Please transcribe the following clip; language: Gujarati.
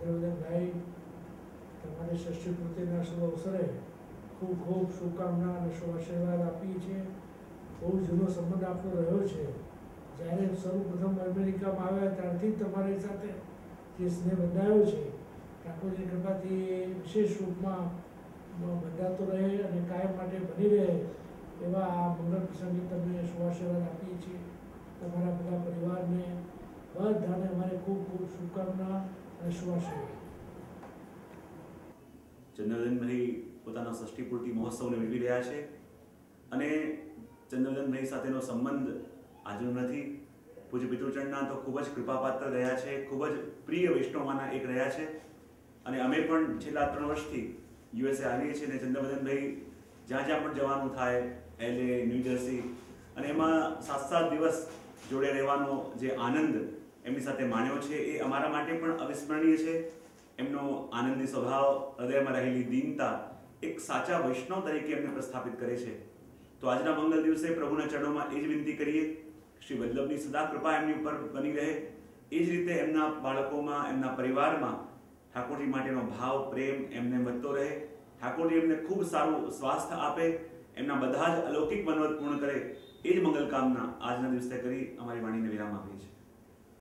ચંદ્રવદનભાઈ, તમારી ષષ્ઠી પૂર્તિના શુભ અવસરે ખૂબ ખૂબ શુભકામના અને શુભાશીર્વાદ આપીએ છીએ. બહુ જૂનો સંબંધ આપણો રહ્યો છે. જ્યારે સૌપ્રથમ અમેરિકામાં આવ્યા ત્યારથી જ તમારી સાથે જે સ્નેહ બંધાયો છે, ઠાકોરજીની કૃપાથી વિશેષ રૂપમાં બંધાતો રહે અને કાયમ માટે બની રહે એવા આ મંગળ પ્રસંગે તમને શુભાશીર્વાદ આપીએ છીએ. તમારા બધા પરિવારને બધાને અમારે ખૂબ ખૂબ શુભકામના અને શુભાશીર્વાદ. ચંદ્રવદનભાઈ પોતાના ષષ્ઠી પૂર્તિ મહોત્સવને ઉજવી રહ્યા છે અને ચંદ્રવદનભાઈ સાથેનો સંબંધ આજનો નથી. પૂજ્ય પિતૃચરણના તો ખૂબ જ કૃપાપાત્ર રહ્યા છે, ખૂબ જ પ્રિય વૈષ્ણવમાંના એક રહ્યા છે અને અમે પણ છેલ્લા 3 વર્ષથી યુએસએ આવીએ છીએ અને ચંદ્રવદનભાઈ જ્યાં જ્યાં પણ જવાનું થાય, LA, ન્યૂજર્સી, અને એમાં 7-7 દિવસ જોડે રહેવાનો જે આનંદ એમની સાથે માણ્યો છે એ અમારા માટે પણ અવિસ્મરણીય છે. એમનો આનંદી સ્વભાવ, હૃદયમાં રહેલી દીનતા એક સાચા વૈષ્ણવ તરીકે એમને પ્રસ્થાપિત કરે છે. તો આજના મંગલ દિવસે પ્રભુના ચરણોમાં એ જ વિનંતી કરીએ, શ્રી વલ્લભની સદા કૃપા એમની ઉપર બની રહે. એ જ રીતે એમના બાળકોમાં, એમના પરિવારમાં ઠાકોરજી માટેનો ભાવ, પ્રેમ એમને વધતો રહે. ઠાકોરજી એમને ખૂબ સારું સ્વાસ્થ્ય આપે, એમના બધા જ અલૌકિક મનોરથ પૂર્ણ કરે. એ જ મંગલ કામના આજના દિવસે કરી અમારી વાણીને વિરામ આપીએ છીએ.